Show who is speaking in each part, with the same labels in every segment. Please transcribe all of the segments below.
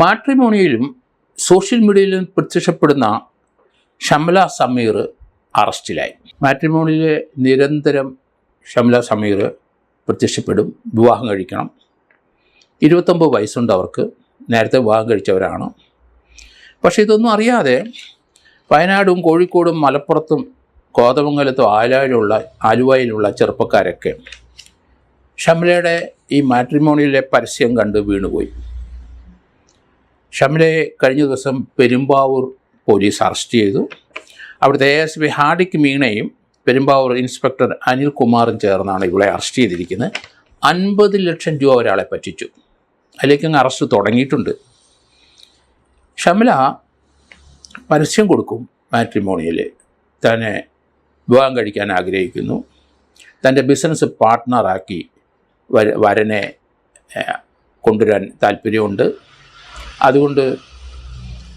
Speaker 1: മാട്രിമോണിയിലും social മീഡിയയിലും പ്രത്യക്ഷപ്പെടുന്ന ഷംല സമീർ അറസ്റ്റിലായി. മാട്രിമോണിയിൽ നിരന്തരം ഷംല സമീർ പ്രത്യക്ഷപ്പെടും. വിവാഹം കഴിക്കണം, 29 വയസ്സുണ്ട് അവർക്ക്, നേരത്തെ വിവാഹം കഴിച്ചവരാണ്. പക്ഷേ ഇതൊന്നും അറിയാതെ വയനാടും കോഴിക്കോടും മലപ്പുറത്തും കോതമംഗലത്തും ആലുവയിലുള്ള ചെറുപ്പക്കാരൊക്കെ ഷംലയുടെ ഈ മാട്രിമോണിയിലെ പരസ്യം കണ്ട് വീണുപോയി. ഷംലയെ കഴിഞ്ഞ ദിവസം പെരുമ്പാവൂർ പോലീസ് അറസ്റ്റ് ചെയ്തു. അവിടുത്തെ ASP ഹാർഡിക് മീണയും പെരുമ്പാവൂർ ഇൻസ്പെക്ടർ അനിൽകുമാറും ചേർന്നാണ് ഇവളെ അറസ്റ്റ് ചെയ്തിരിക്കുന്നത്. 50 ലക്ഷം രൂപ ഒരാളെ പറ്റിച്ചു. അതിലേക്ക് അങ്ങ് അറസ്റ്റ് തുടങ്ങിയിട്ടുണ്ട്. ഷംല പരസ്യം കൊടുക്കും മാട്രിമോണിയിൽ. തന്നെ വിവാഹം കഴിക്കാൻ ആഗ്രഹിക്കുന്നു, തൻ്റെ ബിസിനസ് പാർട്ട്ണറാക്കി വരനെ കൊണ്ടുവരാൻ താല്പര്യമുണ്ട്. അതുകൊണ്ട്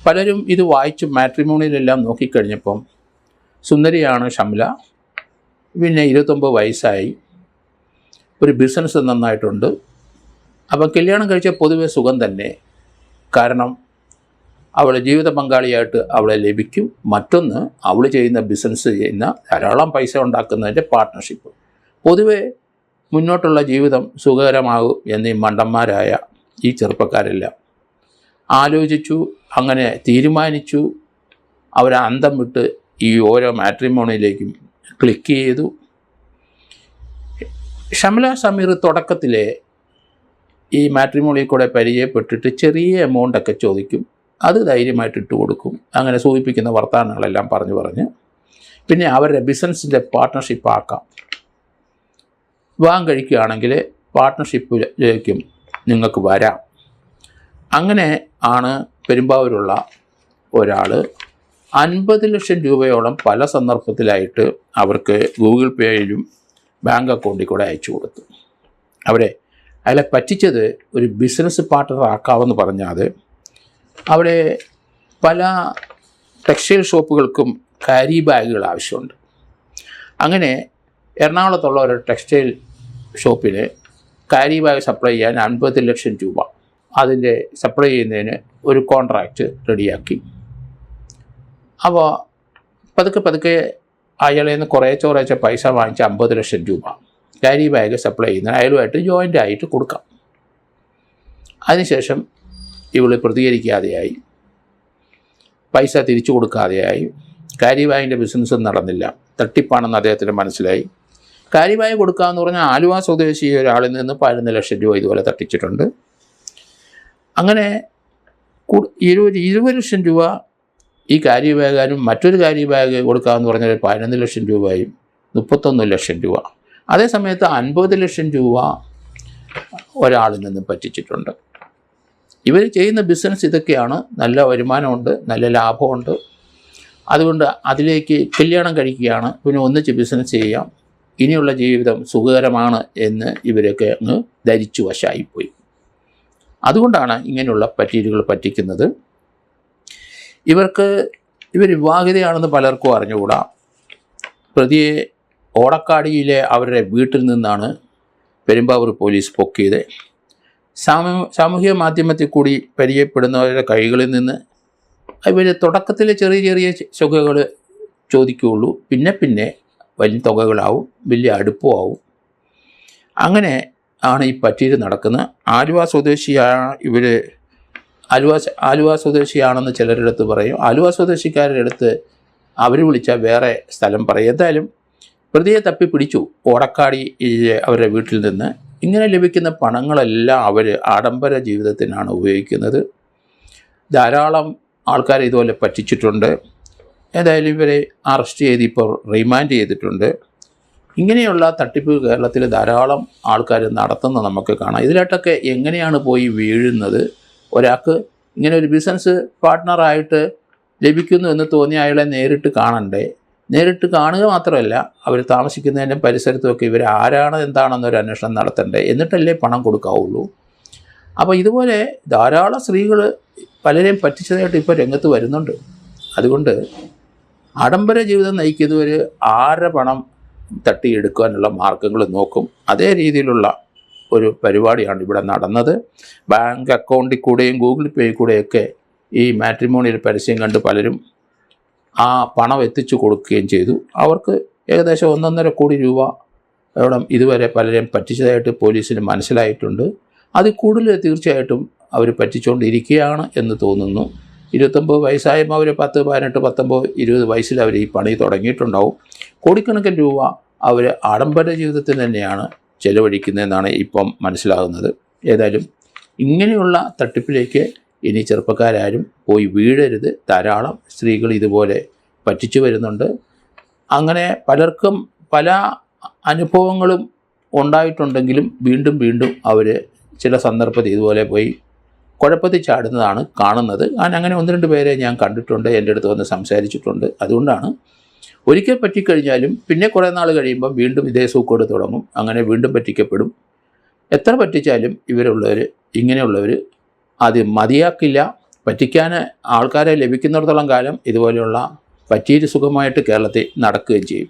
Speaker 1: പലരും ഇത് വായിച്ച് മാട്രിമോണിയിലെല്ലാം നോക്കിക്കഴിഞ്ഞപ്പം സുന്ദരിയാണ് ഷംല, പിന്നെ 29 വയസ്സായി, ഒരു ബിസിനസ് നന്നായിട്ടുണ്ട്. അപ്പം കല്യാണം കഴിച്ച പൊതുവെ സുഖം തന്നെ. കാരണം അവൾ ജീവിത പങ്കാളിയായിട്ട് അവളെ ലഭിക്കും. മറ്റൊന്ന്, അവൾ ചെയ്യുന്ന ബിസിനസ് ചെയ്യുന്ന ധാരാളം പൈസ ഉണ്ടാക്കുന്നതിൻ്റെ പാർട്ട്ണർഷിപ്പ്. പൊതുവെ മുന്നോട്ടുള്ള ജീവിതം സുഖകരമാകും എന്നീ മണ്ടന്മാരായ ഈ ചെറുപ്പക്കാരെല്ലാം ആലോചിച്ചു, അങ്ങനെ തീരുമാനിച്ചു. അവർ അന്തം വിട്ട് ഈ ഓരോ മാട്രിമോണിയിലേക്കും ക്ലിക്ക് ചെയ്തു. ഷംല സമീർ തുടക്കത്തിലെ ഈ മാട്രിമോണിയിൽ കൂടെ പരിചയപ്പെട്ടിട്ട് ചെറിയ എമൗണ്ടൊക്കെ ചോദിക്കും. അത് ധൈര്യമായിട്ട് ഇട്ട് കൊടുക്കും. അങ്ങനെ സൂചിപ്പിക്കുന്ന വർത്തമാനങ്ങളെല്ലാം പറഞ്ഞ് പിന്നെ അവരുടെ ബിസിനസ്സിൻ്റെ പാർട്ട്ണർഷിപ്പ് ആക്കാം. വിവാഹം കഴിക്കുകയാണെങ്കിൽ പാർട്ട്ണർഷിപ്പിലേക്കും നിങ്ങൾക്ക് വരാം. അങ്ങനെ ആണ് പെരുമ്പാവൂരുള്ള ഒരാൾ 50 ലക്ഷം രൂപയോളം പല സന്ദർഭത്തിലായിട്ട് അവർക്ക് ഗൂഗിൾ പേയിലും ബാങ്ക് അക്കൗണ്ടിൽ കൂടെ അയച്ചു കൊടുത്തു. അയാളെ പറ്റിച്ചത് ഒരു ബിസിനസ് പാർട്ട്ണർ ആക്കാമെന്ന് പറഞ്ഞാൽ അവിടെ പല ടെക്സ്റ്റൈൽ ഷോപ്പുകൾക്കും കാരി ബാഗുകൾ ആവശ്യമുണ്ട്. അങ്ങനെ എറണാകുളത്തുള്ള ഒരു ടെക്സ്റ്റൈൽ ഷോപ്പിന് കാരി ബാഗ് സപ്ലൈ ചെയ്യാൻ 50 ലക്ഷം രൂപ അതിൻ്റെ സപ്ലൈ ചെയ്യുന്നതിന് ഒരു കോൺട്രാക്റ്റ് റെഡിയാക്കി. അപ്പോൾ പതുക്കെ അയാളിൽ നിന്ന് കുറേശ്ശെ പൈസ വാങ്ങിച്ച് 50 ലക്ഷം രൂപ കാരി ബാഗ് സപ്ലൈ ചെയ്യുന്നതിന് അയാളുമായിട്ട് ജോയിൻ്റ് ആയിട്ട് കൊടുക്കാം. അതിനുശേഷം ഇവൾ പ്രതികരിക്കാതെയായി, പൈസ തിരിച്ചു കൊടുക്കാതെയായി. കാരി ബാഗിൻ്റെ ബിസിനസ്സും നടന്നില്ല, തട്ടിപ്പാണെന്ന് അദ്ദേഹത്തിന് മനസ്സിലായി. കാരി ബാഗ് കൊടുക്കാമെന്ന് പറഞ്ഞാൽ ആലുവ സ്വദേശി ഒരാളിൽ നിന്ന് 11 ലക്ഷം രൂപ ഇതുപോലെ തട്ടിച്ചിട്ടുണ്ട്. അങ്ങനെ 20 ലക്ഷം രൂപ ഈ കാരി ബാഗാനും മറ്റൊരു കാരി ബാഗ് കൊടുക്കാമെന്ന് പറഞ്ഞാൽ 11 ലക്ഷം രൂപയും 31 ലക്ഷം രൂപ. അതേ സമയത്ത് 50 ലക്ഷം രൂപ ഒരാളിൽ നിന്ന് പറ്റിച്ചിട്ടുണ്ട്. ഇവർ ചെയ്യുന്ന ബിസിനസ് ഇതൊക്കെയാണ്. നല്ല വരുമാനമുണ്ട്, നല്ല ലാഭമുണ്ട്. അതുകൊണ്ട് അതിലേക്ക് കല്യാണം കഴിക്കുകയാണ്, പിന്നെ ഒന്നിച്ച് ബിസിനസ് ചെയ്യാം, ഇനിയുള്ള ജീവിതം സുഖകരമാണ് എന്ന് ഇവരൊക്കെ അങ്ങ് ധരിച്ചു വശായിപ്പോയി. അതുകൊണ്ടാണ് ഇങ്ങനെയുള്ള പറ്റീരുകൾ പറ്റിക്കുന്നത്. ഇവർ വിവാഹിതയാണെന്ന് പലർക്കും അറിഞ്ഞുകൂടാ. പ്രതിയെ ഓടക്കാടിയിലെ അവരുടെ വീട്ടിൽ നിന്നാണ് പെരുമ്പാവൂർ പോലീസ് പൊക്കിയത്. സാമൂഹിക മാധ്യമത്തിൽ കൂടി പരിചയപ്പെടുന്നവരുടെ കൈകളിൽ നിന്ന് ഇവർ തുടക്കത്തിൽ ചെറിയ തുകകൾ ചോദിക്കുകയുള്ളൂ. പിന്നെ വലിയ തുകകളാവും, വലിയ അടുപ്പമാവും. അങ്ങനെ ആണ് ഈ പറ്റീര് നടക്കുന്നത്. ആലുവ സ്വദേശിയാണെന്ന് ചിലരുടെ അടുത്ത് പറയും. ആലുവ സ്വദേശിക്കാരുടെ അടുത്ത് അവർ വിളിച്ചാൽ വേറെ സ്ഥലം പറയും. എന്തായാലും പ്രതിയെ തപ്പി പിടിച്ചു ഓടക്കാടി അവരുടെ വീട്ടിൽ നിന്ന്. ഇങ്ങനെ ലഭിക്കുന്ന പണങ്ങളെല്ലാം അവർ ആഡംബര ജീവിതത്തിനാണ് ഉപയോഗിക്കുന്നത്. ധാരാളം ആൾക്കാരെ ഇതുപോലെ പറ്റിച്ചിട്ടുണ്ട്. ഏതായാലും ഇവരെ അറസ്റ്റ് ചെയ്ത് ഇപ്പോൾ റിമാൻഡ് ചെയ്തിട്ടുണ്ട്. ഇങ്ങനെയുള്ള തട്ടിപ്പ് കേരളത്തിൽ ധാരാളം ആൾക്കാർ നടത്തുന്നത് നമുക്ക് കാണാം. ഇതിലോട്ടൊക്കെ എങ്ങനെയാണ് പോയി വീഴുന്നത്? ഒരാൾക്ക് ഇങ്ങനെ ഒരു ബിസിനസ് പാർട്ട്ണറായിട്ട് ലഭിക്കുന്നു എന്ന് തോന്നിയ അയാളെ നേരിട്ട് കാണണ്ടേ? നേരിട്ട് കാണുക മാത്രമല്ല, അവർ താമസിക്കുന്നതിൻ്റെ പരിസരത്തുമൊക്കെ ഇവർ ആരാണ് എന്താണെന്നൊരു അന്വേഷണം നടത്തണ്ടേ? എന്നിട്ടല്ലേ പണം കൊടുക്കാവുള്ളൂ. അപ്പോൾ ഇതുപോലെ ധാരാളം സ്ത്രീകൾ പലരെയും പറ്റിച്ചതായിട്ട് ഇപ്പോൾ രംഗത്ത് വരുന്നുണ്ട്. അതുകൊണ്ട് ആഡംബര ജീവിതം നയിക്കുന്നവർ ആരുടെ പണം തട്ടിയെടുക്കാനുള്ള മാർഗങ്ങൾ നോക്കും. അതേ രീതിയിലുള്ള ഒരു പരിപാടിയാണ് ഇവിടെ നടന്നത്. ബാങ്ക് അക്കൗണ്ടിൽ കൂടെയും ഗൂഗിൾ പേയിൽ കൂടെയൊക്കെ ഈ മാട്രിമോണിയൽ പരസ്യം കണ്ട് പലരും ആ പണം എത്തിച്ചു കൊടുക്കുകയും ചെയ്തു. അവർക്ക് ഏകദേശം 1.5 കോടി രൂപ ഇതുവരെ പലരെയും പറ്റിച്ചതായിട്ട് പോലീസിന് മനസ്സിലായിട്ടുണ്ട്. അതിൽ കൂടുതൽ തീർച്ചയായിട്ടും അവർ പറ്റിച്ചുകൊണ്ടിരിക്കുകയാണ് എന്ന് തോന്നുന്നു. 29 വയസ്സായപ്പോൾ അവർ 10, 18, 19, 20 വയസ്സിൽ അവർ ഈ പണി തുടങ്ങിയിട്ടുണ്ടാവും. കോടിക്കണക്കിന് രൂപ അവർ ആഡംബര ജീവിതത്തിന് തന്നെയാണ് ചെലവഴിക്കുന്നതെന്നാണ് ഇപ്പം മനസ്സിലാകുന്നത്. ഏതായാലും ഇങ്ങനെയുള്ള തട്ടിപ്പിലേക്ക് ഇനി ചെറുപ്പക്കാരും പോയി വീഴരുത്. ധാരാളം സ്ത്രീകൾ ഇതുപോലെ പറ്റിച്ചു വരുന്നുണ്ട്. അങ്ങനെ പലർക്കും പല അനുഭവങ്ങളും ഉണ്ടായിട്ടുണ്ടെങ്കിലും വീണ്ടും വീണ്ടും അവർ ചില സന്ദർഭത്തിൽ ഇതുപോലെ പോയി കുഴപ്പത്തിൽ ചാടുന്നതാണ് കാണുന്നത്. അങ്ങനെ 1-2 പേരെ ഞാൻ കണ്ടിട്ടുണ്ട്, എൻ്റെ അടുത്ത് വന്ന് സംസാരിച്ചിട്ടുണ്ട്. അതുകൊണ്ടാണ് ഒരിക്കൽ പറ്റിക്കഴിഞ്ഞാലും പിന്നെ കുറേ നാൾ കഴിയുമ്പം വീണ്ടും ഇതേ സൂക്കേട് തുടങ്ങും. അങ്ങനെ വീണ്ടും പറ്റിക്കപ്പെടും. എത്ര പറ്റിച്ചാലും ഇങ്ങനെയുള്ളവർ അത് മതിയാക്കില്ല. പറ്റിക്കാൻ ആൾക്കാരെ ലഭിക്കുന്നിടത്തോളം കാലം ഇതുപോലെയുള്ള പറ്റിയിട്ട് സുഖമായിട്ട് കേരളത്തിൽ നടക്കുകയും ചെയ്യും.